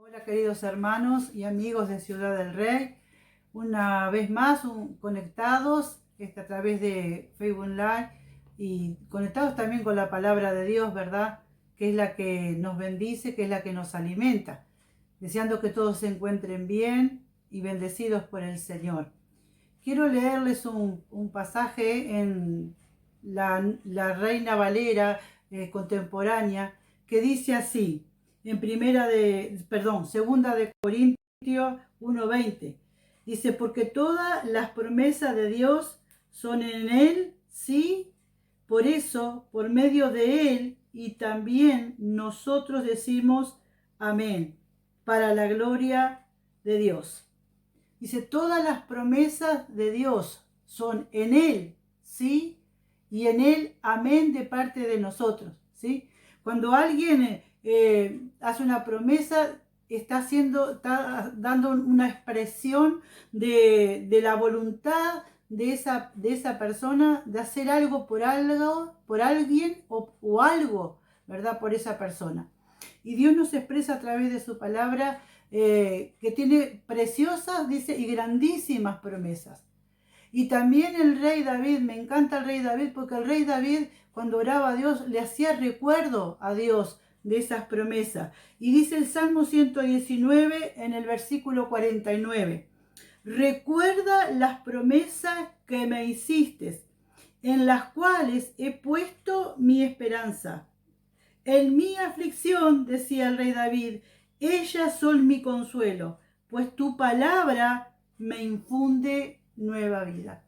Hola queridos hermanos y amigos de Ciudad del Rey, una vez más conectados a través de Facebook Live y conectados también con la palabra de Dios, ¿verdad? Que es la que nos bendice, que es la que nos alimenta, deseando que todos se encuentren bien y bendecidos por el Señor. Quiero leerles un pasaje en la Reina Valera contemporánea que dice así, en segunda de Corintios 1:20. Dice, porque todas las promesas de Dios son en Él, sí, por eso, por medio de Él, y también nosotros decimos amén, para la gloria de Dios. Dice, todas las promesas de Dios son en Él, ¿sí? Y en Él, amén, de parte de nosotros, ¿sí? Cuando alguien hace una promesa, está dando una expresión de la voluntad de esa persona de hacer algo, por alguien o algo, ¿verdad? Por esa persona. Y Dios nos expresa a través de su palabra que tiene preciosas, dice, y grandísimas promesas. Y también el rey David, me encanta el rey David, porque el rey David, cuando oraba a Dios, le hacía recuerdo a Dios de esas promesas. Y dice el Salmo 119 en el versículo 49, recuerda las promesas que me hiciste, en las cuales he puesto mi esperanza. En mi aflicción, decía el rey David, ellas son mi consuelo, pues tu palabra me infunde nueva vida.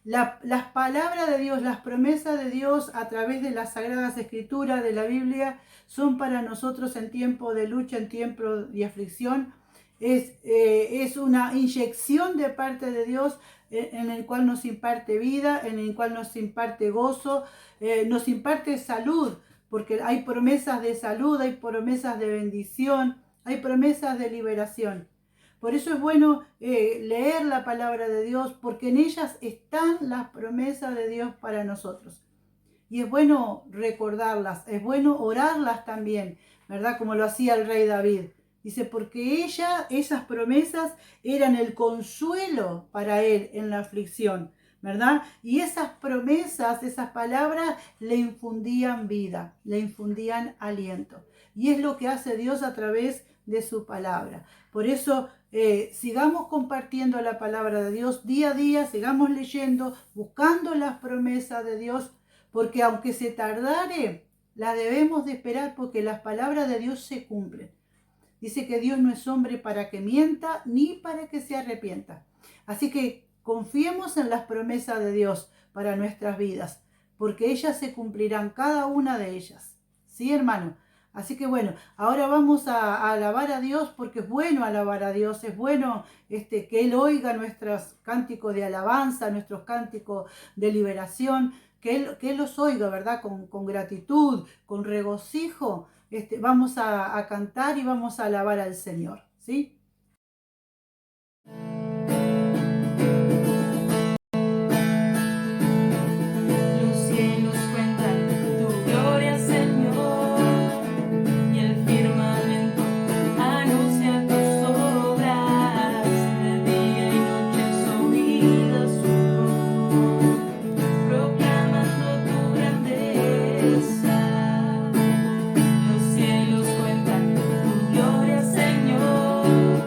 Las palabras de Dios, las promesas de Dios a través de las Sagradas Escrituras de la Biblia son para nosotros en tiempo de lucha, en tiempo de aflicción. Es una inyección de parte de Dios en el cual nos imparte vida, en el cual nos imparte gozo, nos imparte salud, porque hay promesas de salud, hay promesas de bendición, hay promesas de liberación. Por eso es bueno leer la palabra de Dios, porque en ellas están las promesas de Dios para nosotros. Y es bueno recordarlas, es bueno orarlas también, ¿verdad? Como lo hacía el rey David. Dice, porque esas promesas eran el consuelo para él en la aflicción, ¿verdad? Y esas promesas, esas palabras le infundían vida, le infundían aliento. Y es lo que hace Dios a través de su palabra. Por eso sigamos compartiendo la palabra de Dios día a día, sigamos leyendo, buscando las promesas de Dios, porque aunque se tardare, la debemos de esperar, porque las palabras de Dios se cumplen. Dice que Dios no es hombre para que mienta, ni para que se arrepienta. Así que confiemos en las promesas de Dios para nuestras vidas, porque ellas se cumplirán, cada una de ellas. ¿Sí, hermano? Así que bueno, ahora vamos a alabar a Dios, porque es bueno alabar a Dios, es bueno que Él oiga nuestros cánticos de alabanza, nuestros cánticos de liberación, que Él los oiga, ¿verdad? Con gratitud, con regocijo. Vamos a cantar y vamos a alabar al Señor, ¿sí? Los cielos cuentan tu gloria, Señor, y el firmamento anuncia tus obras. De día y noche son oídas su voz, proclamando tu grandeza. Los cielos cuentan tu gloria, Señor.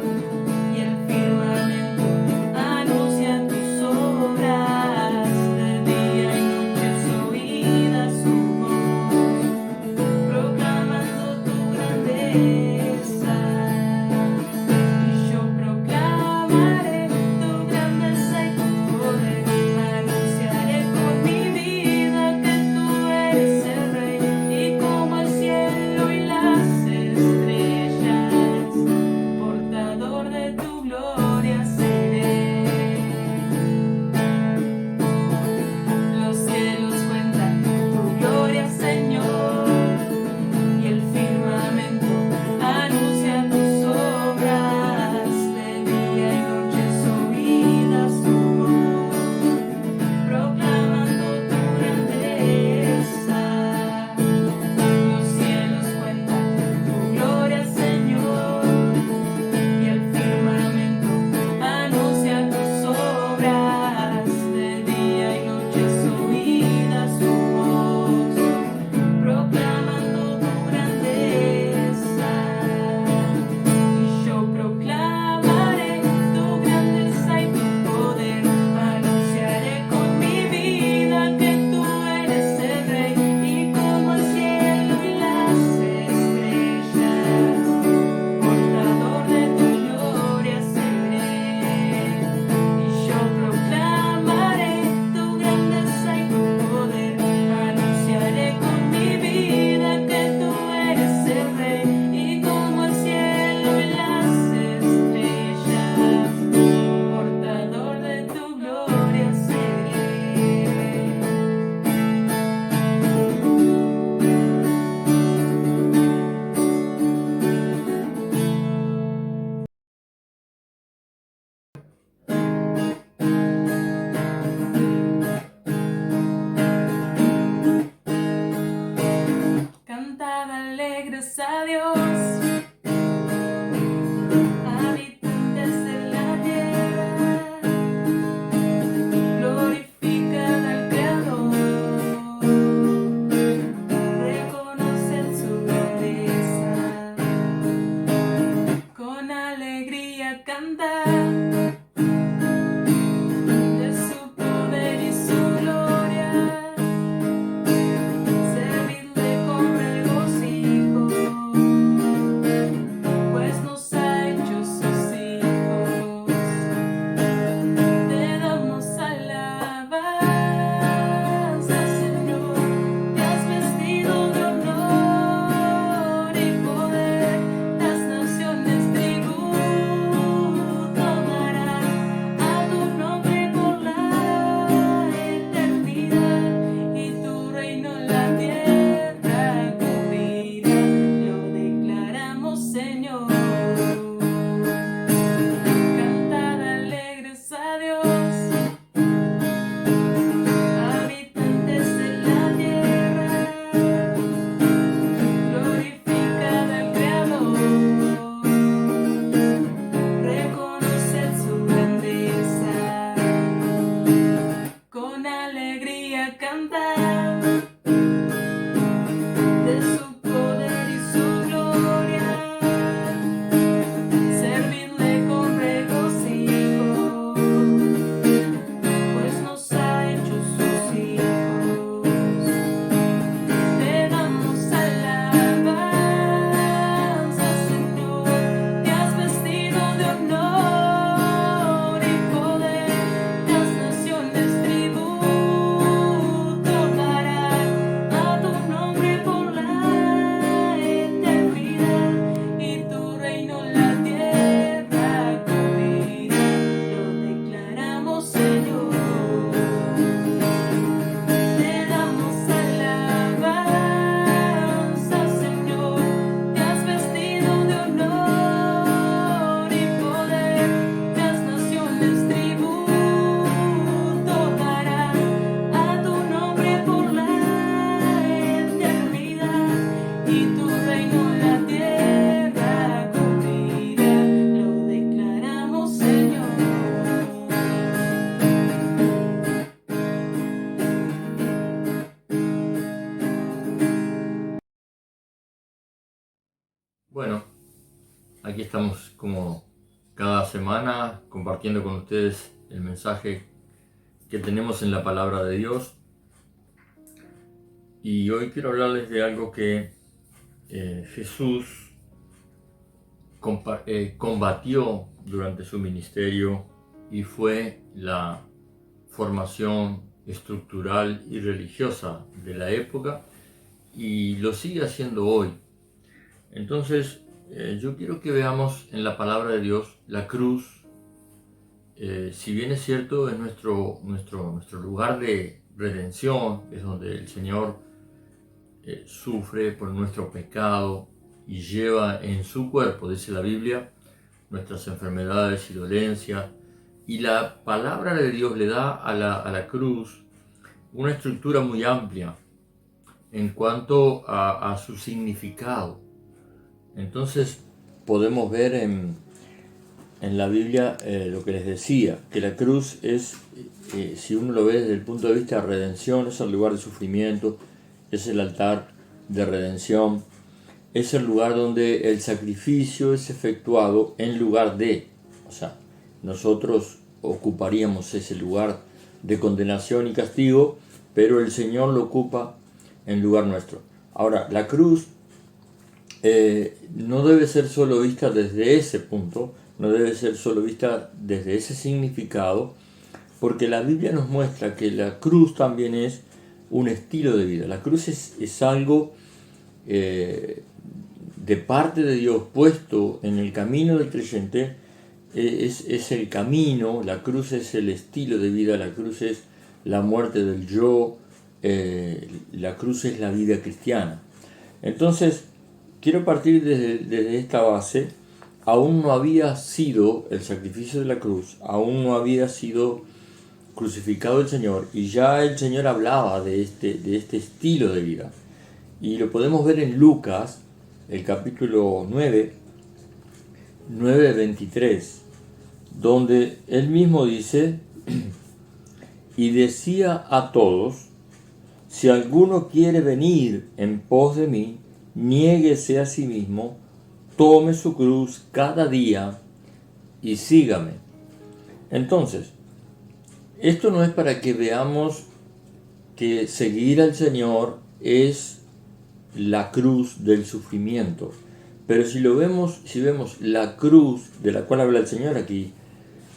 Bueno, aquí estamos como cada semana compartiendo con ustedes el mensaje que tenemos en la palabra de Dios. Y hoy quiero hablarles de algo que Jesús combatió durante su ministerio, y fue la formación estructural y religiosa de la época, y lo sigue haciendo hoy. Entonces, yo quiero que veamos en la palabra de Dios la cruz. Si bien es cierto, es nuestro lugar de redención, es donde el Señor sufre por nuestro pecado y lleva en su cuerpo, dice la Biblia, nuestras enfermedades y dolencias. Y la palabra de Dios le da a la cruz una estructura muy amplia en cuanto a su significado. Entonces podemos ver en la Biblia lo que les decía, que la cruz es, si uno lo ve desde el punto de vista de redención, es el lugar de sufrimiento, es el altar de redención, es el lugar donde el sacrificio es efectuado en lugar de, o sea, nosotros ocuparíamos ese lugar de condenación y castigo, pero el Señor lo ocupa en lugar nuestro. Ahora, la cruz no debe ser solo vista desde ese punto, no debe ser solo vista desde ese significado, porque la Biblia nos muestra que la cruz también es un estilo de vida. La cruz es algo de parte de Dios puesto en el camino del creyente. Es el camino, la cruz es el estilo de vida, la cruz es la muerte del yo, la cruz es la vida cristiana. Entonces, quiero partir desde esta base. Aún no había sido el sacrificio de la cruz, aún no había sido crucificado el Señor, y ya el Señor hablaba de este estilo de vida. Y lo podemos ver en Lucas, el capítulo 9:23, donde él mismo dice: y decía a todos, si alguno quiere venir en pos de mí, niéguese a sí mismo, tome su cruz cada día y sígame. Entonces, esto no es para que veamos que seguir al Señor es la cruz del sufrimiento, pero si vemos la cruz de la cual habla el Señor aquí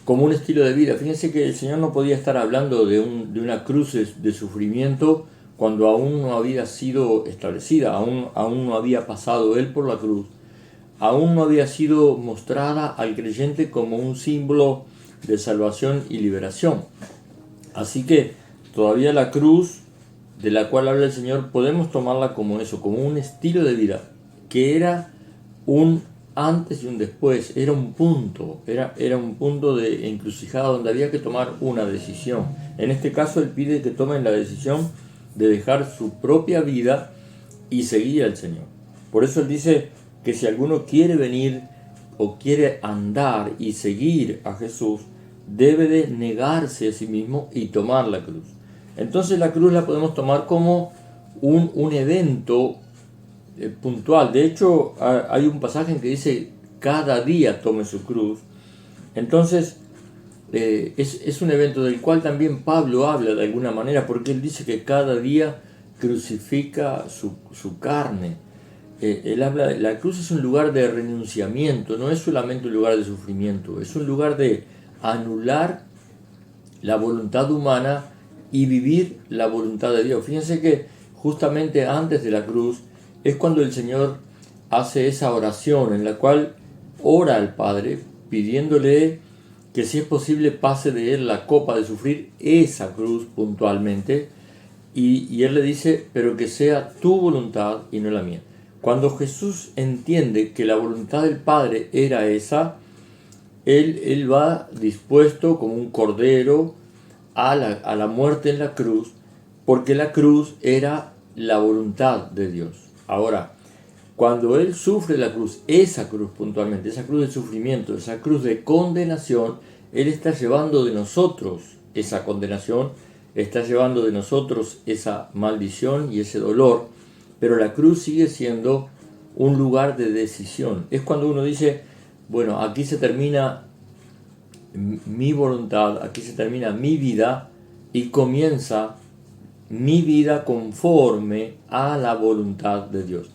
como un estilo de vida, fíjense que el Señor no podía estar hablando de una cruz de sufrimiento cuando aún no había sido establecida, aún no había pasado Él por la cruz, aún no había sido mostrada al creyente como un símbolo de salvación y liberación. Así que todavía la cruz de la cual habla el Señor podemos tomarla como eso, como un estilo de vida, que era un antes y un después, era un punto de encrucijada donde había que tomar una decisión. En este caso Él pide que tomen la decisión de dejar su propia vida y seguir al Señor. Por eso Él dice que si alguno quiere venir o quiere andar y seguir a Jesús, debe de negarse a sí mismo y tomar la cruz. Entonces la cruz la podemos tomar como un evento puntual. De hecho, hay un pasaje en que dice: cada día tome su cruz. Entonces, es un evento del cual también Pablo habla de alguna manera, porque él dice que cada día crucifica su carne. Él habla de la cruz es un lugar de renunciamiento, no es solamente un lugar de sufrimiento, es un lugar de anular la voluntad humana y vivir la voluntad de Dios. Fíjense que justamente antes de la cruz es cuando el Señor hace esa oración en la cual ora al Padre pidiéndole que, si es posible, pase de Él la copa de sufrir esa cruz puntualmente, y Él le dice: pero que sea tu voluntad y no la mía. Cuando Jesús entiende que la voluntad del Padre era esa, Él va dispuesto como un cordero a la muerte en la cruz, porque la cruz era la voluntad de Dios. Ahora, cuando Él sufre la cruz, esa cruz puntualmente, esa cruz de sufrimiento, esa cruz de condenación, Él está llevando de nosotros esa condenación, está llevando de nosotros esa maldición y ese dolor, pero la cruz sigue siendo un lugar de decisión. Es cuando uno dice, bueno, aquí se termina mi voluntad, aquí se termina mi vida y comienza mi vida conforme a la voluntad de Dios.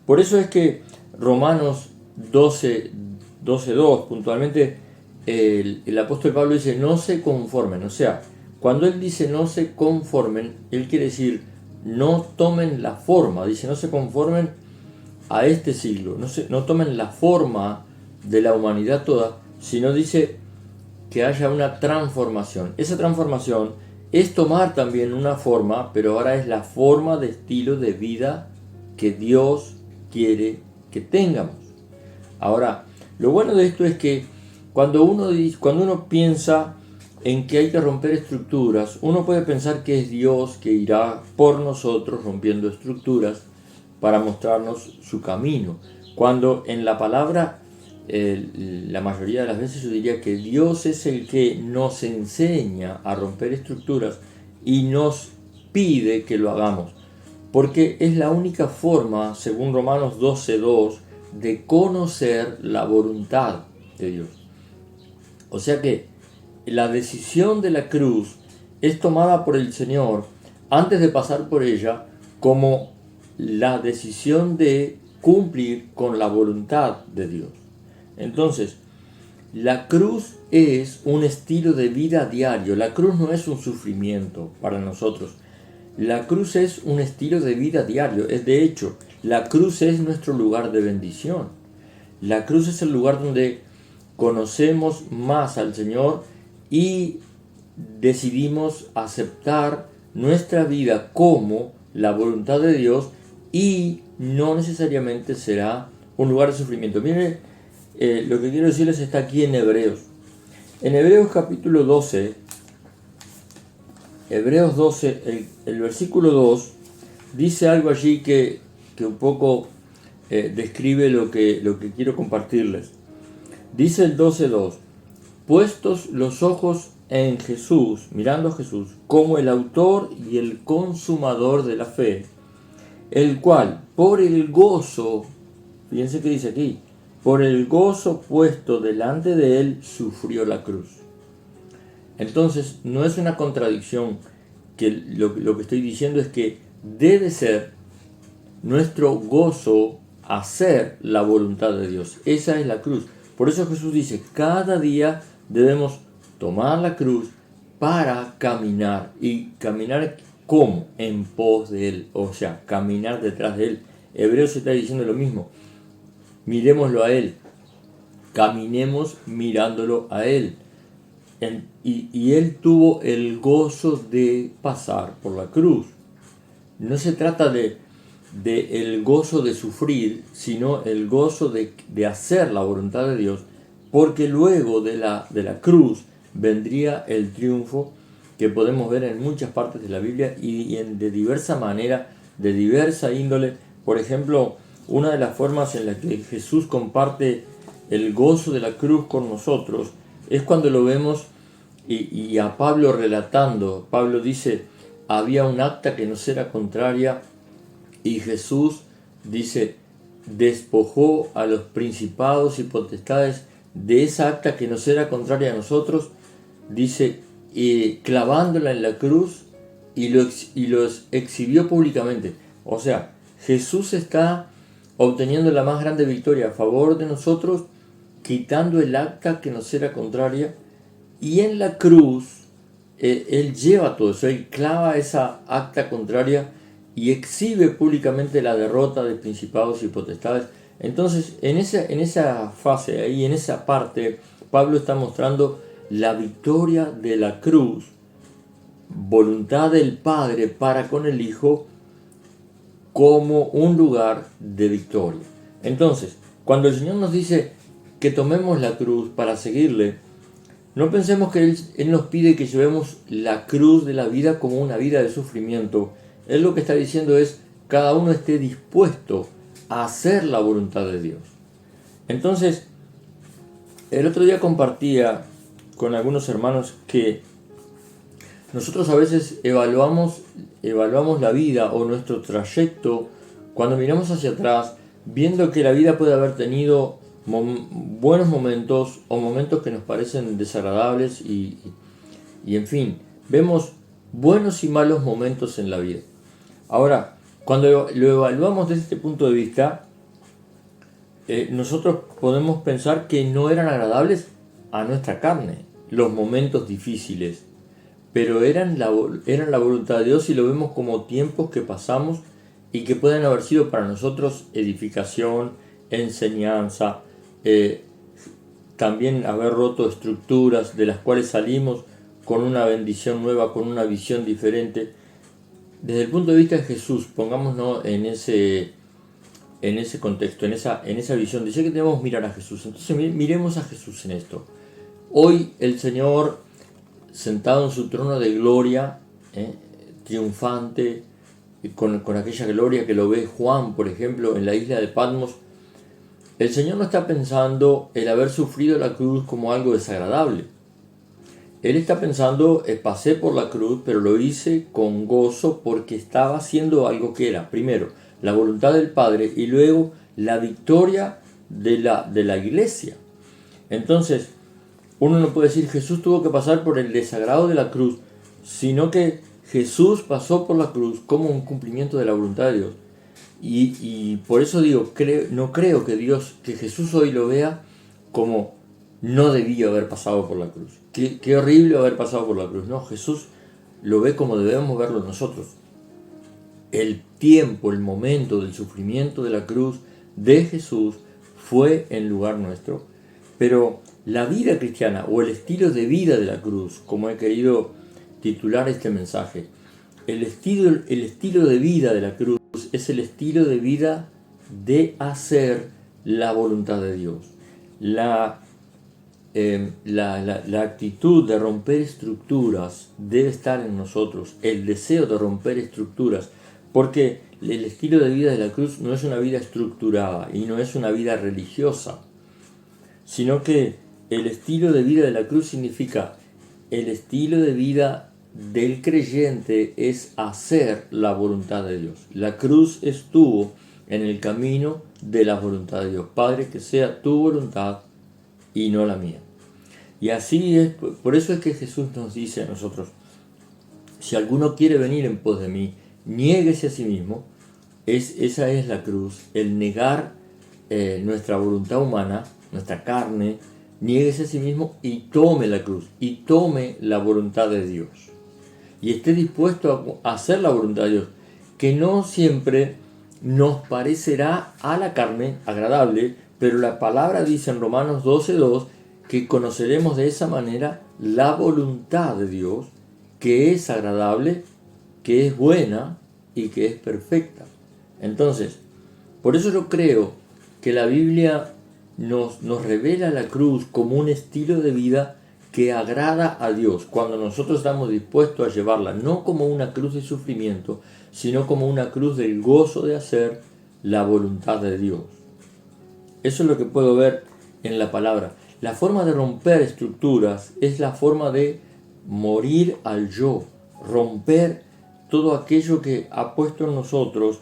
Por eso es que Romanos 12:2 puntualmente el apóstol Pablo dice no se conformen, o sea, cuando él dice no se conformen, él quiere decir no tomen la forma, dice no se conformen a este siglo, no tomen la forma de la humanidad toda, sino dice que haya una transformación. Esa transformación es tomar también una forma, pero ahora es la forma de estilo de vida que Dios quiere que tengamos. Ahora, lo bueno de esto es que cuando uno piensa en que hay que romper estructuras, uno puede pensar que es Dios que irá por nosotros rompiendo estructuras para mostrarnos su camino. Cuando en la palabra, la mayoría de las veces yo diría que Dios es el que nos enseña a romper estructuras y nos pide que lo hagamos. Porque es la única forma, según Romanos 12:2, de conocer la voluntad de Dios. O sea que la decisión de la cruz es tomada por el Señor antes de pasar por ella como la decisión de cumplir con la voluntad de Dios. Entonces, la cruz es un estilo de vida diario. La cruz no es un sufrimiento para nosotros. La cruz es un estilo de vida diario. De hecho, la cruz es nuestro lugar de bendición. La cruz es el lugar donde conocemos más al Señor y decidimos aceptar nuestra vida como la voluntad de Dios y no necesariamente será un lugar de sufrimiento. Miren, lo que quiero decirles está aquí en Hebreos. En Hebreos capítulo 12, Hebreos 12, el versículo 2, dice algo allí que un poco describe lo que quiero compartirles. Dice el 12:2, puestos los ojos en Jesús, mirando a Jesús, como el autor y el consumador de la fe, el cual, por el gozo, fíjense que dice aquí, por el gozo puesto delante de él, sufrió la cruz. Entonces, no es una contradicción, que lo que estoy diciendo es que debe ser nuestro gozo hacer la voluntad de Dios. Esa es la cruz. Por eso Jesús dice, cada día debemos tomar la cruz para caminar. ¿Y caminar cómo? En pos de Él. O sea, caminar detrás de Él. Hebreos está diciendo lo mismo. Miremoslo a Él. Caminemos mirándolo a Él. Y Él tuvo el gozo de pasar por la cruz. No se trata de el gozo de sufrir, sino el gozo de hacer la voluntad de Dios, porque luego de la cruz vendría el triunfo que podemos ver en muchas partes de la Biblia y de diversa manera, de diversa índole. Por ejemplo, una de las formas en la que Jesús comparte el gozo de la cruz con nosotros es cuando lo vemos y a Pablo relatando. Pablo dice, había un acta que nos era contraria y Jesús, dice, despojó a los principados y potestades de esa acta que nos era contraria a nosotros, dice, clavándola en la cruz y los exhibió públicamente. O sea, Jesús está obteniendo la más grande victoria a favor de nosotros, quitando el acta que nos era contraria, y en la cruz Él lleva todo eso, Él clava esa acta contraria y exhibe públicamente la derrota de principados y potestades. Entonces, en esa fase, ahí en esa parte, Pablo está mostrando la victoria de la cruz, voluntad del Padre para con el Hijo, como un lugar de victoria. Entonces, cuando el Señor nos dice que tomemos la cruz para seguirle, no pensemos que Él nos pide que llevemos la cruz de la vida como una vida de sufrimiento. Él lo que está diciendo es, cada uno esté dispuesto a hacer la voluntad de Dios. Entonces, el otro día compartía con algunos hermanos que nosotros a veces evaluamos la vida o nuestro trayecto. Cuando miramos hacia atrás, viendo que la vida puede haber tenido buenos momentos o momentos que nos parecen desagradables y en fin, vemos buenos y malos momentos en la vida. Ahora, cuando lo evaluamos desde este punto de vista, nosotros podemos pensar que no eran agradables a nuestra carne los momentos difíciles, pero eran la voluntad de Dios, y lo vemos como tiempos que pasamos y que pueden haber sido para nosotros edificación, enseñanza, también haber roto estructuras de las cuales salimos con una bendición nueva, con una visión diferente. Desde el punto de vista de Jesús, pongámonos en ese contexto, en esa visión. Dice que debemos mirar a Jesús. Entonces miremos a Jesús en esto. Hoy el Señor, sentado en su trono de gloria, triunfante, con aquella gloria que lo ve Juan, por ejemplo, en la isla de Patmos, el Señor no está pensando el haber sufrido la cruz como algo desagradable. Él está pensando, pasé por la cruz, pero lo hice con gozo porque estaba haciendo algo que era, primero, la voluntad del Padre y luego la victoria de la iglesia. Entonces, uno no puede decir Jesús tuvo que pasar por el desagrado de la cruz, sino que Jesús pasó por la cruz como un cumplimiento de la voluntad de Dios. Y por eso digo, no creo que Jesús hoy lo vea como no debía haber pasado por la cruz. Qué horrible haber pasado por la cruz. No, Jesús lo ve como debemos verlo nosotros. El tiempo, el momento del sufrimiento de la cruz de Jesús fue en lugar nuestro. Pero la vida cristiana, o el estilo de vida de la cruz, como he querido titular este mensaje, el estilo de vida de la cruz es el estilo de vida de hacer la voluntad de Dios. La actitud de romper estructuras debe estar en nosotros, el deseo de romper estructuras, porque el estilo de vida de la cruz no es una vida estructurada y no es una vida religiosa, sino que el estilo de vida de la cruz significa el estilo de vida del creyente es hacer la voluntad de Dios. La cruz estuvo en el camino de la voluntad de Dios. Padre, que sea tu voluntad y no la mía. Y así es, por eso es que Jesús nos dice a nosotros, si alguno quiere venir en pos de mí, niéguese a sí mismo. Esa es la cruz, el negar nuestra voluntad humana, nuestra carne, niéguese a sí mismo y tome la cruz, y tome la voluntad de Dios. Y esté dispuesto a hacer la voluntad de Dios, que no siempre nos parecerá a la carne agradable, pero la palabra dice en Romanos 12:2 que conoceremos de esa manera la voluntad de Dios, que es agradable, que es buena y que es perfecta. Entonces, por eso yo creo que la Biblia nos revela la cruz como un estilo de vida que agrada a Dios, cuando nosotros estamos dispuestos a llevarla, no como una cruz de sufrimiento, sino como una cruz del gozo de hacer la voluntad de Dios. Eso es lo que puedo ver en la palabra. La forma de romper estructuras es la forma de morir al yo, romper todo aquello que ha puesto en nosotros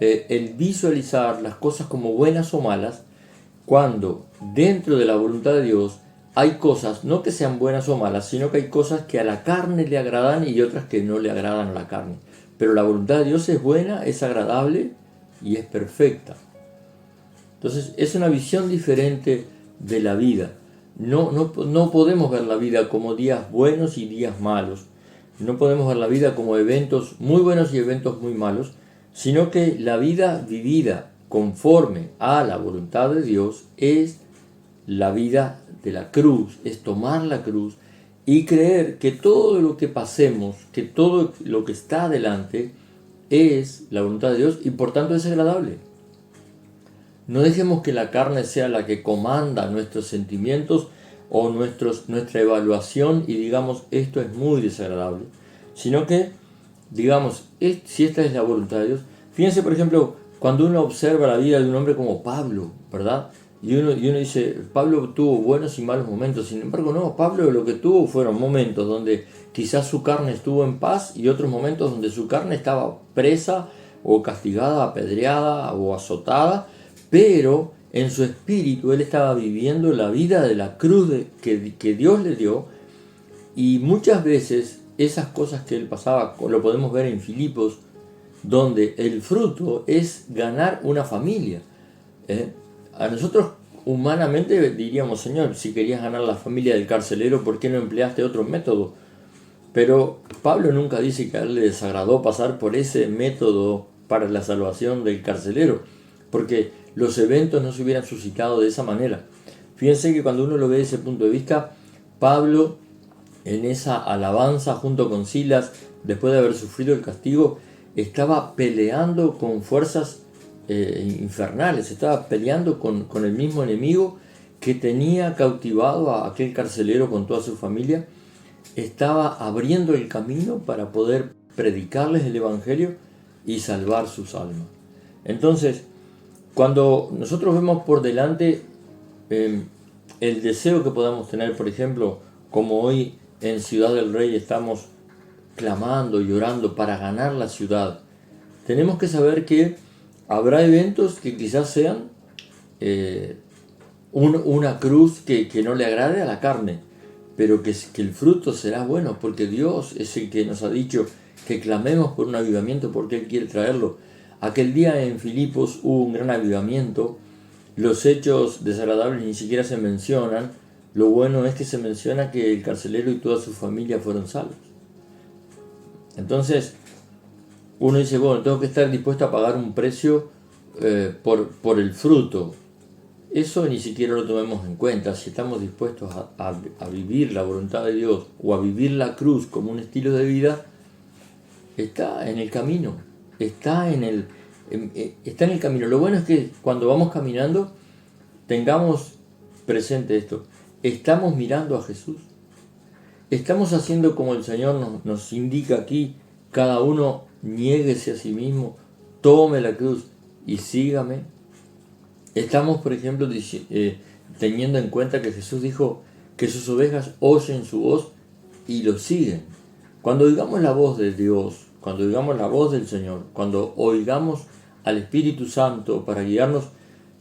el visualizar las cosas como buenas o malas, cuando dentro de la voluntad de Dios hay cosas, no que sean buenas o malas, sino que hay cosas que a la carne le agradan y otras que no le agradan a la carne. Pero la voluntad de Dios es buena, es agradable y es perfecta. Entonces es una visión diferente de la vida. No podemos ver la vida como días buenos y días malos. No podemos ver la vida como eventos muy buenos y eventos muy malos, sino que la vida vivida conforme a la voluntad de Dios es la vida de la cruz, es tomar la cruz y creer que todo lo que pasemos, que todo lo que está adelante es la voluntad de Dios y por tanto es agradable. No dejemos que la carne sea la que comanda nuestros sentimientos o nuestra evaluación y digamos esto es muy desagradable, sino que digamos si esta es la voluntad de Dios. Fíjense por ejemplo cuando uno observa la vida de un hombre como Pablo, ¿verdad? Y uno dice, Pablo tuvo buenos y malos momentos. Sin embargo, no, Pablo lo que tuvo fueron momentos donde quizás su carne estuvo en paz y otros momentos donde su carne estaba presa o castigada, apedreada o azotada, pero en su espíritu él estaba viviendo la vida de la cruz que Dios le dio, y muchas veces esas cosas que él pasaba, lo podemos ver en Filipos, donde el fruto es ganar una familia. A nosotros humanamente diríamos, Señor, si querías ganar la familia del carcelero, ¿por qué no empleaste otro método? Pero Pablo nunca dice que a él le desagradó pasar por ese método para la salvación del carcelero, porque los eventos no se hubieran suscitado de esa manera. Fíjense que cuando uno lo ve desde ese punto de vista, Pablo, en esa alabanza junto con Silas, después de haber sufrido el castigo, estaba peleando con fuerzas infernales, estaba peleando con el mismo enemigo que tenía cautivado a aquel carcelero con toda su familia. Estaba abriendo el camino para poder predicarles el Evangelio y salvar sus almas. Entonces, cuando nosotros vemos por delante el deseo que podamos tener, por ejemplo, como hoy en Ciudad del Rey estamos clamando y orando para ganar la ciudad, tenemos que saber que habrá eventos que quizás sean una cruz que no le agrade a la carne, pero que el fruto será bueno, porque Dios es el que nos ha dicho que clamemos por un avivamiento, porque Él quiere traerlo. Aquel día en Filipos hubo un gran avivamiento, los hechos desagradables ni siquiera se mencionan, lo bueno es que se menciona que el carcelero y toda su familia fueron salvos. Entonces, uno dice, bueno, tengo que estar dispuesto a pagar un precio por el fruto. Eso ni siquiera lo tomemos en cuenta. Si estamos dispuestos a vivir la voluntad de Dios o a vivir la cruz como un estilo de vida, está en el camino. Está en el camino. Lo bueno es que cuando vamos caminando tengamos presente esto. Estamos mirando a Jesús. Estamos haciendo como el Señor nos indica aquí. Cada uno niéguese a sí mismo, tome la cruz y sígame. Estamos, por ejemplo, teniendo en cuenta que Jesús dijo que sus ovejas oyen su voz y lo siguen. Cuando oigamos la voz de Dios, cuando oigamos la voz del Señor, cuando oigamos al Espíritu Santo para guiarnos,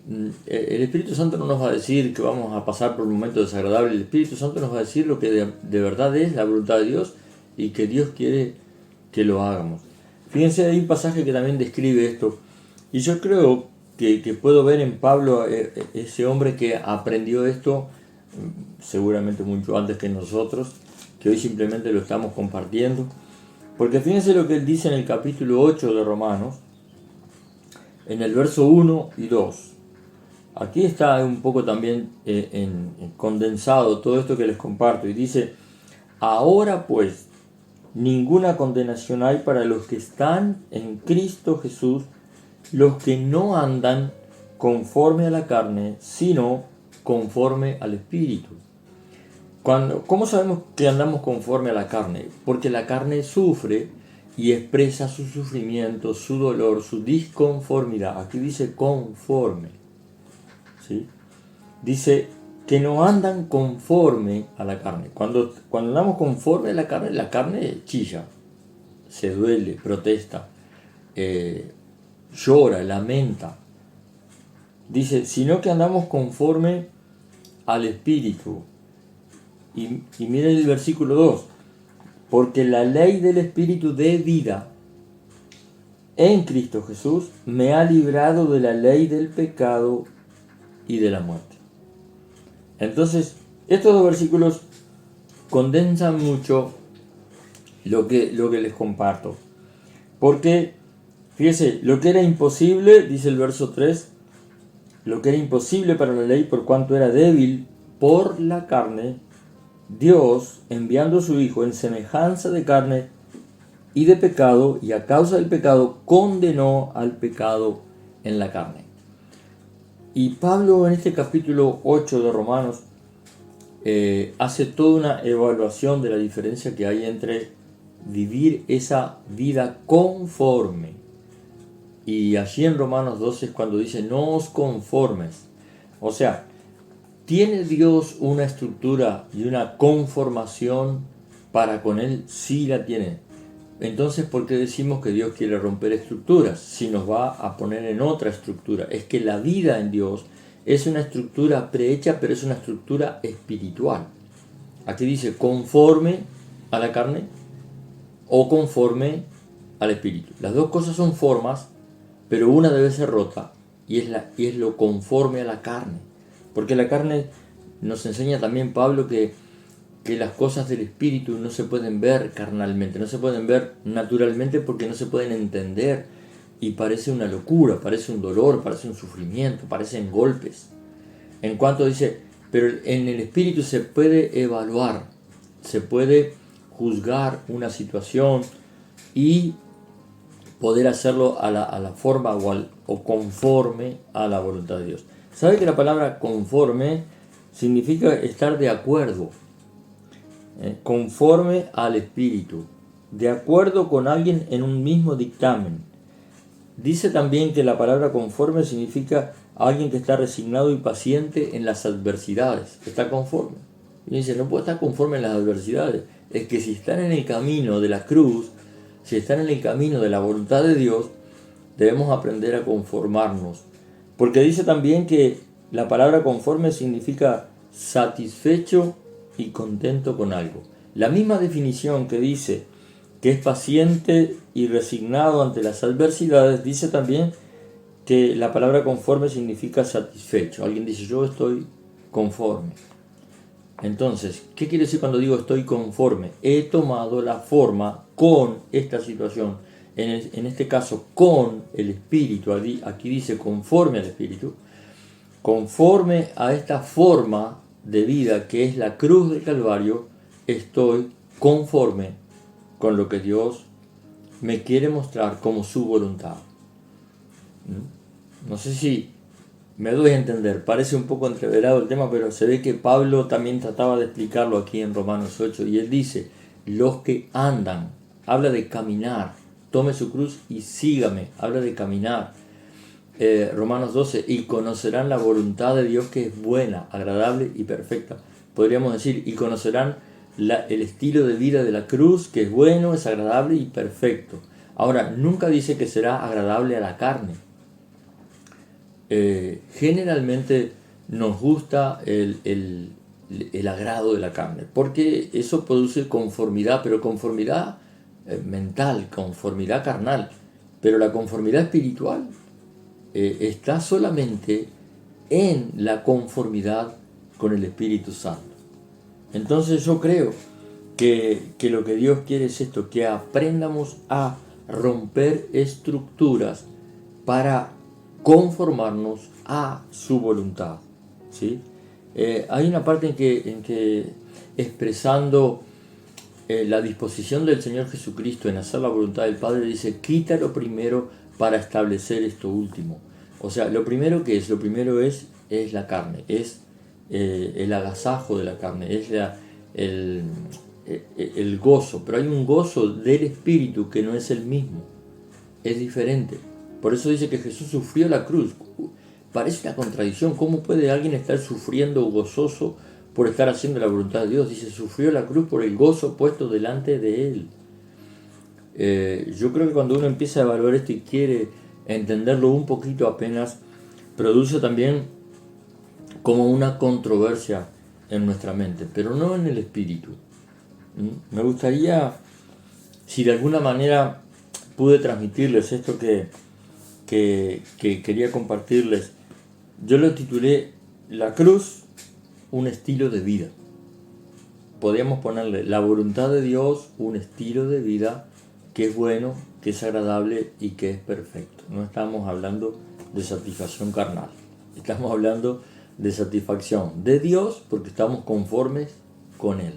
el Espíritu Santo no nos va a decir que vamos a pasar por un momento desagradable. El Espíritu Santo nos va a decir lo que de verdad es la voluntad de Dios y que Dios quiere que lo hagamos. Fíjense, hay un pasaje que también describe esto, y yo creo que puedo ver en Pablo ese hombre que aprendió esto seguramente mucho antes que nosotros, que hoy simplemente lo estamos compartiendo, porque fíjense lo que él dice en el capítulo 8 de Romanos, en el verso 1 y 2. Aquí está un poco también condensado todo esto que les comparto, y dice: ahora pues ninguna condenación hay para los que están en Cristo Jesús, los que no andan conforme a la carne, sino conforme al Espíritu. ¿Cómo sabemos que andamos conforme a la carne? Porque la carne sufre y expresa su sufrimiento, su dolor, su disconformidad. Aquí dice conforme, ¿sí? Dice que no andan conforme a la carne. Cuando andamos conforme a la carne chilla, se duele, protesta, llora, lamenta. Dice, sino que andamos conforme al Espíritu. Y miren el versículo 2. Porque la ley del Espíritu de vida en Cristo Jesús me ha librado de la ley del pecado y de la muerte. Entonces, estos dos versículos condensan mucho lo que les comparto. Porque, fíjese, lo que era imposible, dice el verso 3, lo que era imposible para la ley por cuanto era débil por la carne, Dios, enviando a su Hijo en semejanza de carne y de pecado, y a causa del pecado, condenó al pecado en la carne. Y Pablo en este capítulo 8 de Romanos hace toda una evaluación de la diferencia que hay entre vivir esa vida conforme. Y allí en Romanos 12 es cuando dice, no os conformes. O sea, ¿tiene Dios una estructura y una conformación para con Él? Sí la tiene. Entonces, ¿por qué decimos que Dios quiere romper estructuras si nos va a poner en otra estructura? Es que la vida en Dios es una estructura prehecha, pero es una estructura espiritual. Aquí dice conforme a la carne o conforme al espíritu. Las dos cosas son formas, pero una debe ser rota y es lo conforme a la carne. Porque la carne nos enseña también Pablo que las cosas del espíritu no se pueden ver carnalmente, no se pueden ver naturalmente porque no se pueden entender y parece una locura, parece un dolor, parece un sufrimiento, parecen golpes. En cuanto dice, pero en el espíritu se puede evaluar, se puede juzgar una situación y poder hacerlo a la forma o conforme a la voluntad de Dios. ¿Sabe que la palabra conforme significa estar de acuerdo? Conforme al espíritu, de acuerdo con alguien en un mismo dictamen. Dice también que la palabra conforme significa alguien que está resignado y paciente en las adversidades, está conforme. Y dice, no puede estar conforme en las adversidades, es que si están en el camino de la cruz, si están en el camino de la voluntad de Dios, debemos aprender a conformarnos. Porque dice también que la palabra conforme significa satisfecho y contento con algo. La misma definición que dice que es paciente y resignado ante las adversidades, dice también que la palabra conforme significa satisfecho. Alguien dice, yo estoy conforme. Entonces, ¿qué quiere decir cuando digo estoy conforme? He tomado la forma con esta situación, en este caso con el Espíritu, aquí dice conforme al Espíritu, conforme a esta forma de vida que es la cruz del Calvario, estoy conforme con lo que Dios me quiere mostrar como su voluntad. No sé si me doy a entender, parece un poco entreverado el tema, pero se ve que Pablo también trataba de explicarlo aquí en Romanos 8, y él dice, los que andan, habla de caminar, tome su cruz y sígame, habla de caminar. Romanos 12, y conocerán la voluntad de Dios que es buena, agradable y perfecta. Podríamos decir, y conocerán el estilo de vida de la cruz que es bueno, es agradable y perfecto. Ahora, nunca dice que será agradable a la carne. Generalmente nos gusta el agrado de la carne, porque eso produce conformidad, pero conformidad mental, conformidad carnal. Pero la conformidad espiritual está solamente en la conformidad con el Espíritu Santo. Entonces yo creo que lo que Dios quiere es esto, que aprendamos a romper estructuras para conformarnos a su voluntad, ¿sí? Hay una parte en que expresando la disposición del Señor Jesucristo en hacer la voluntad del Padre, dice, quita lo primero para establecer esto último. O sea, lo primero que es, lo primero es la carne, es el agasajo de la carne, es el gozo, pero hay un gozo del Espíritu que no es el mismo, es diferente. Por eso dice que Jesús sufrió la cruz. Parece una contradicción. ¿Cómo puede alguien estar sufriendo gozoso por estar haciendo la voluntad de Dios? Dice, sufrió la cruz por el gozo puesto delante de Él. Yo creo que cuando uno empieza a evaluar esto y quiere entenderlo un poquito apenas, produce también como una controversia en nuestra mente, pero no en el espíritu. Me gustaría, si de alguna manera pude transmitirles esto que quería compartirles, yo lo titulé La cruz, un estilo de vida. Podríamos ponerle la voluntad de Dios, un estilo de vida que es bueno, que es agradable y que es perfecto. No estamos hablando de satisfacción carnal, estamos hablando de satisfacción de Dios porque estamos conformes con Él,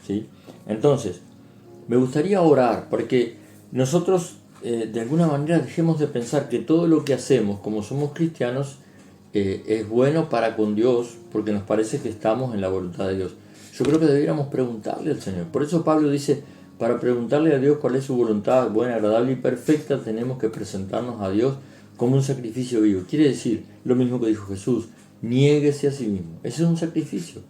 ¿sí? Entonces, me gustaría orar porque nosotros de alguna manera dejemos de pensar que todo lo que hacemos como somos cristianos es bueno para con Dios porque nos parece que estamos en la voluntad de Dios. Yo creo que deberíamos preguntarle al Señor. Por eso Pablo dice, para preguntarle a Dios cuál es su voluntad buena, agradable y perfecta, tenemos que presentarnos a Dios como un sacrificio vivo. Quiere decir lo mismo que dijo Jesús, niéguese a sí mismo. Ese es un sacrificio.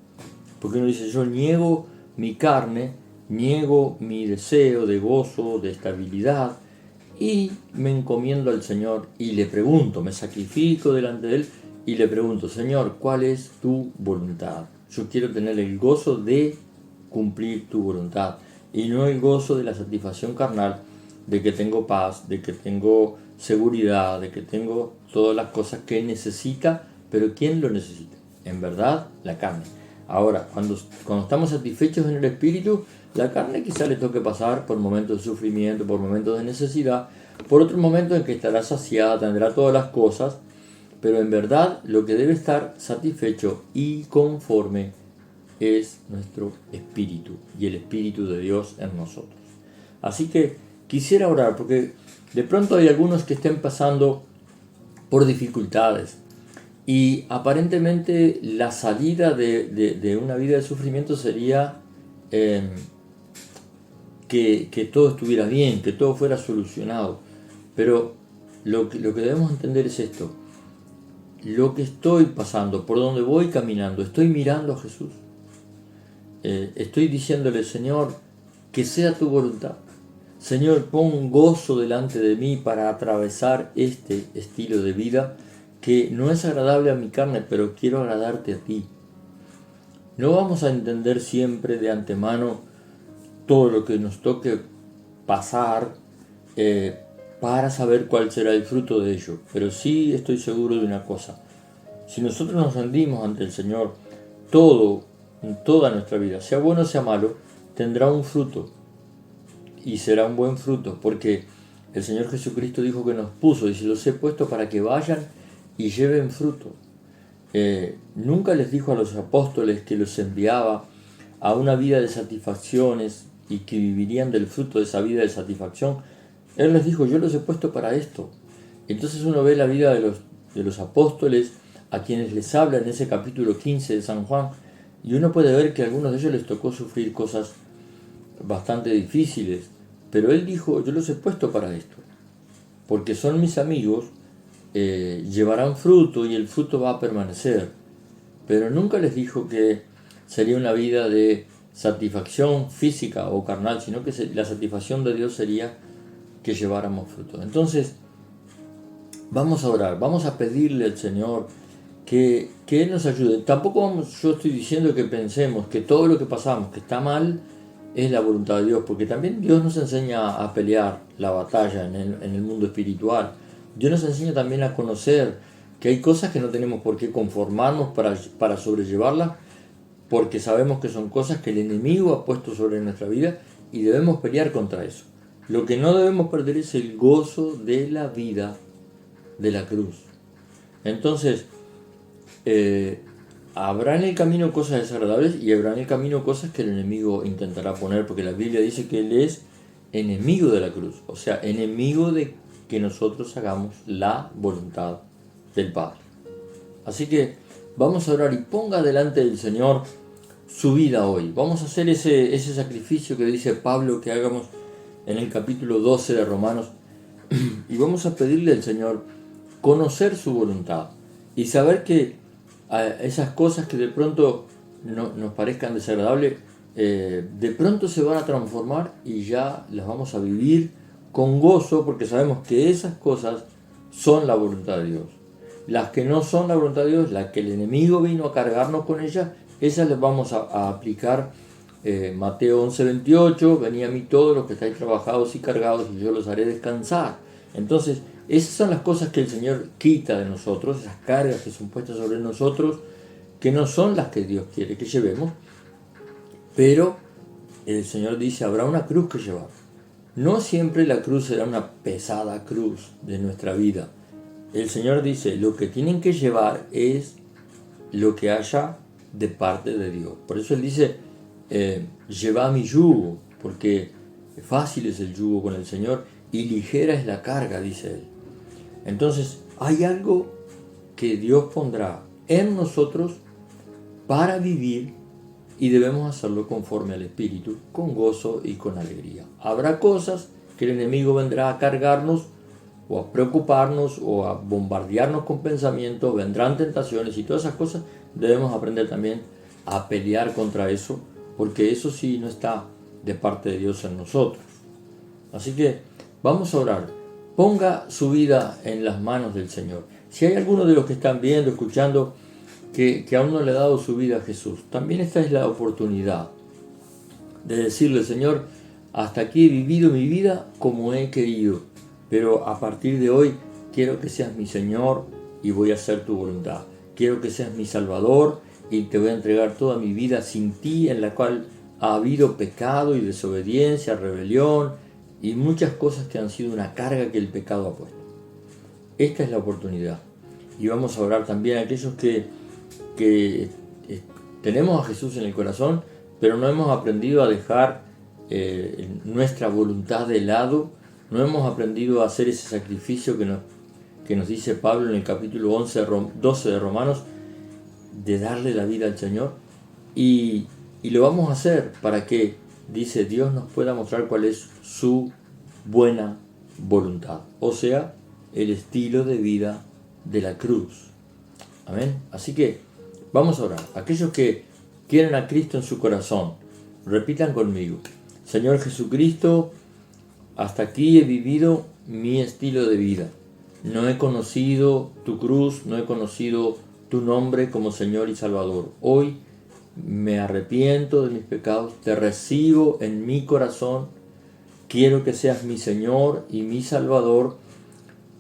Porque uno dice, yo niego mi carne niego mi deseo de gozo, de estabilidad, y me encomiendo al Señor y le pregunto, me sacrifico delante de Él y le pregunto, Señor, ¿cuál es tu voluntad? Yo quiero tener el gozo de cumplir tu voluntad y no el gozo de la satisfacción carnal, de que tengo paz, de que tengo seguridad, de que tengo todas las cosas que necesita, pero ¿quién lo necesita? En verdad, la carne. Ahora, cuando estamos satisfechos en el espíritu, la carne quizá le toque pasar por momentos de sufrimiento, por momentos de necesidad, por otros momentos en que estará saciada, tendrá todas las cosas, pero en verdad lo que debe estar satisfecho y conforme es nuestro espíritu y el espíritu de Dios en nosotros. Así que quisiera orar porque de pronto hay algunos que estén pasando por dificultades y aparentemente la salida de una vida de sufrimiento sería que todo estuviera bien, que todo fuera solucionado. Pero lo que debemos entender es esto: lo que estoy pasando, por donde voy caminando, estoy mirando a Jesús. Estoy diciéndole, Señor, que sea tu voluntad. Señor, pon gozo delante de mí para atravesar este estilo de vida que no es agradable a mi carne, pero quiero agradarte a ti. No vamos a entender siempre de antemano todo lo que nos toque pasar para saber cuál será el fruto de ello, pero sí estoy seguro de una cosa: si nosotros nos rendimos ante el Señor, toda nuestra vida, sea bueno o sea malo, tendrá un fruto, y será un buen fruto, porque el Señor Jesucristo dijo que nos puso, y se los he puesto para que vayan y lleven fruto. Nunca les dijo a los apóstoles que los enviaba a una vida de satisfacciones y que vivirían del fruto de esa vida de satisfacción. Él les dijo, yo los he puesto para esto. Entonces uno ve la vida de los apóstoles a quienes les habla en ese capítulo 15 de San Juan, y uno puede ver que a algunos de ellos les tocó sufrir cosas bastante difíciles, pero él dijo, yo los he puesto para esto, porque son mis amigos, llevarán fruto y el fruto va a permanecer. Pero nunca les dijo que sería una vida de satisfacción física o carnal, sino que la satisfacción de Dios sería que lleváramos fruto. Entonces, vamos a orar, vamos a pedirle al Señor que Él nos ayude. Tampoco yo estoy diciendo que pensemos que todo lo que pasamos, que está mal, es la voluntad de Dios, porque también Dios nos enseña a pelear la batalla en el mundo espiritual. Dios nos enseña también a conocer que hay cosas que no tenemos por qué conformarnos para sobrellevarlas, porque sabemos que son cosas que el enemigo ha puesto sobre nuestra vida y debemos pelear contra eso. Lo que no debemos perder es el gozo de la vida de la cruz. Entonces, habrá en el camino cosas desagradables y habrá en el camino cosas que el enemigo intentará poner, porque la Biblia dice que Él es enemigo de la cruz, o sea, enemigo de que nosotros hagamos la voluntad del Padre. Así que vamos a orar y ponga delante del Señor su vida hoy. Vamos a hacer ese sacrificio que dice Pablo que hagamos en el capítulo 12 de Romanos, y vamos a pedirle al Señor conocer su voluntad y saber que esas cosas que de pronto nos parezcan desagradables, de pronto se van a transformar y ya las vamos a vivir con gozo, porque sabemos que esas cosas son la voluntad de Dios. Las que no son la voluntad de Dios, las que el enemigo vino a cargarnos con ellas, esas les vamos a aplicar. Mateo 11:28, venid a mí todos los que estáis trabajados y cargados y yo los haré descansar. Entonces, esas son las cosas que el Señor quita de nosotros, esas cargas que son puestas sobre nosotros, que no son las que Dios quiere que llevemos, pero el Señor dice, habrá una cruz que llevar. No siempre la cruz será una pesada cruz de nuestra vida. El Señor dice, lo que tienen que llevar es lo que haya de parte de Dios. Por eso Él dice, llevad mi yugo, porque fácil es el yugo con el Señor y ligera es la carga, dice Él. Entonces, hay algo que Dios pondrá en nosotros para vivir y debemos hacerlo conforme al Espíritu, con gozo y con alegría. Habrá cosas que el enemigo vendrá a cargarnos o a preocuparnos o a bombardearnos con pensamientos, vendrán tentaciones y todas esas cosas. Debemos aprender también a pelear contra eso, porque eso sí no está de parte de Dios en nosotros. Así que vamos a orar. Ponga su vida en las manos del Señor. Si hay alguno de los que están viendo, escuchando, que aún no le ha dado su vida a Jesús, también esta es la oportunidad de decirle: Señor, hasta aquí he vivido mi vida como he querido, pero a partir de hoy quiero que seas mi Señor y voy a hacer tu voluntad. Quiero que seas mi Salvador y te voy a entregar toda mi vida sin ti, en la cual ha habido pecado y desobediencia, rebelión y muchas cosas que han sido una carga que el pecado ha puesto. Esta es la oportunidad. Y vamos a orar también a aquellos que tenemos a Jesús en el corazón, pero no hemos aprendido a dejar nuestra voluntad de lado, no hemos aprendido a hacer ese sacrificio que nos dice Pablo en el capítulo 12 de Romanos, de darle la vida al Señor. Y lo vamos a hacer para que, dice, Dios nos pueda mostrar cuál es su buena voluntad, o sea, el estilo de vida de la cruz. Amén. Así que vamos a orar. Aquellos que quieren a Cristo en su corazón, repitan conmigo: Señor Jesucristo, hasta aquí he vivido mi estilo de vida. No he conocido tu cruz, no he conocido tu nombre como Señor y Salvador. Hoy me arrepiento de mis pecados, te recibo en mi corazón, quiero que seas mi Señor y mi Salvador,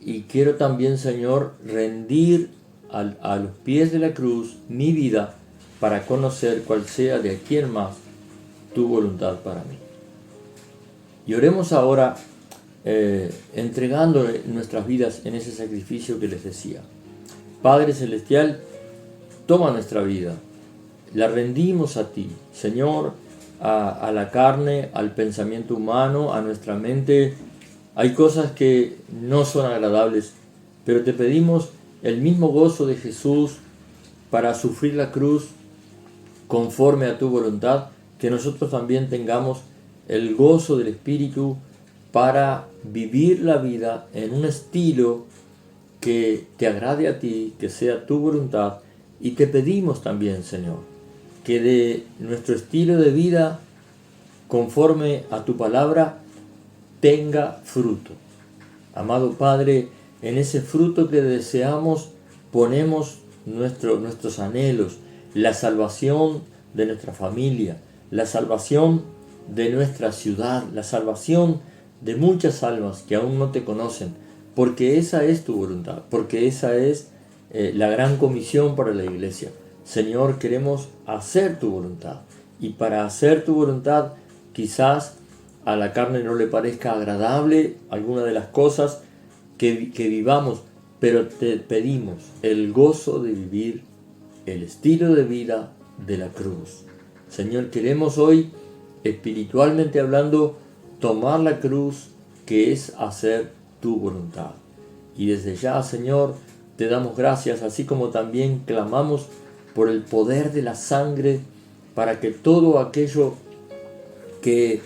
y quiero también, Señor, rendir a los pies de la cruz mi vida para conocer cuál sea de aquí en más tu voluntad para mí. Y oremos ahora entregando nuestras vidas en ese sacrificio que les decía. Padre Celestial, toma nuestra vida, la rendimos a ti, Señor, a la carne, al pensamiento humano, a nuestra mente. Hay cosas que no son agradables, pero te pedimos el mismo gozo de Jesús para sufrir la cruz conforme a tu voluntad, que nosotros también tengamos el gozo del Espíritu para vivir la vida en un estilo que te agrade a ti, que sea tu voluntad. Y te pedimos también, Señor, que de nuestro estilo de vida, conforme a tu palabra, tenga fruto. Amado Padre, en ese fruto que deseamos ponemos nuestros anhelos, la salvación de nuestra familia, la salvación de nuestra ciudad, la salvación de muchas almas que aún no te conocen, porque esa es tu voluntad, porque esa es la gran comisión para la iglesia. Señor, queremos hacer tu voluntad, y para hacer tu voluntad quizás a la carne no le parezca agradable alguna de las cosas que vivamos, pero te pedimos el gozo de vivir el estilo de vida de la cruz. Señor, queremos hoy, espiritualmente hablando, tomar la cruz, que es hacer tu voluntad. Y desde ya, Señor, te damos gracias, así como también clamamos por el poder de la sangre, para que todo aquello que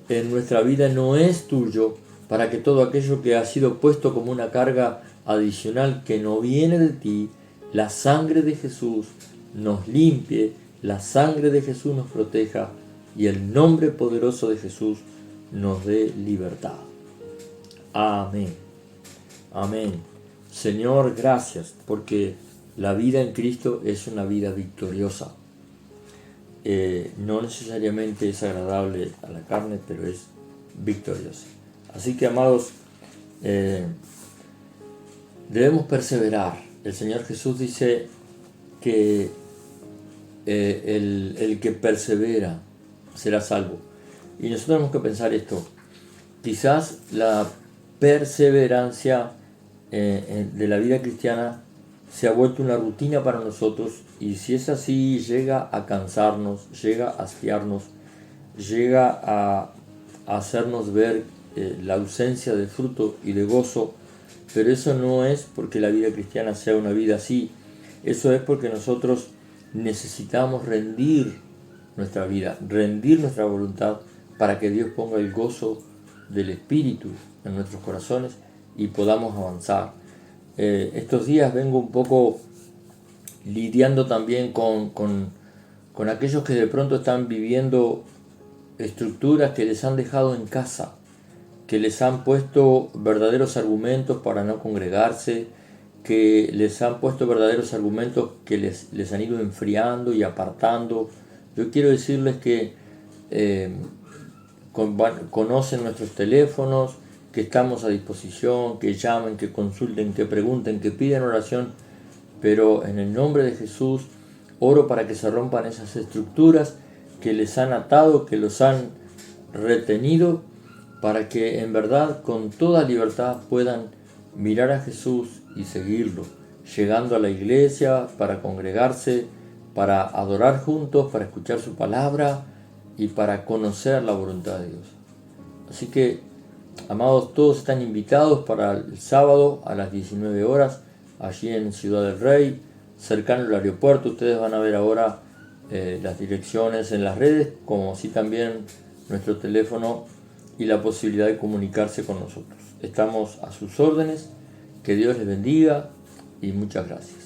en nuestra vida no es tuyo, para que todo aquello que ha sido puesto como una carga adicional que no viene de ti, la sangre de Jesús nos limpie, la sangre de Jesús nos proteja y el nombre poderoso de Jesús nos dé libertad. Amén. Amén. Señor, gracias, porque la vida en Cristo es una vida victoriosa. No necesariamente es agradable a la carne, pero es victoriosa. Así que, amados, debemos perseverar. El Señor Jesús dice que el que persevera será salvo. Y nosotros tenemos que pensar esto. Quizás la perseverancia de la vida cristiana se ha vuelto una rutina para nosotros, y si es así, llega a cansarnos, llega a hastiarnos, llega a hacernos ver la ausencia de fruto y de gozo. Pero eso no es porque la vida cristiana sea una vida así. Eso es porque nosotros necesitamos rendir nuestra vida, rendir nuestra voluntad, para que Dios ponga el gozo del Espíritu en nuestros corazones y podamos avanzar. Estos días vengo un poco lidiando también con aquellos que de pronto están viviendo estructuras que les han dejado en casa, que les han puesto verdaderos argumentos para no congregarse, que les han puesto verdaderos argumentos que les han ido enfriando y apartando. Yo quiero decirles que conocen nuestros teléfonos, que estamos a disposición, que llamen, que consulten, que pregunten, que pidan oración, pero en el nombre de Jesús oro para que se rompan esas estructuras que les han atado, que los han retenido, para que en verdad con toda libertad puedan mirar a Jesús y seguirlo, llegando a la iglesia para congregarse, para adorar juntos, para escuchar su palabra y para conocer la voluntad de Dios. Así que, amados, todos están invitados para el sábado a las 19 horas, allí en Ciudad del Rey, cercano al aeropuerto. Ustedes van a ver ahora las direcciones en las redes, como así también nuestro teléfono y la posibilidad de comunicarse con nosotros. Estamos a sus órdenes. Que Dios les bendiga y muchas gracias.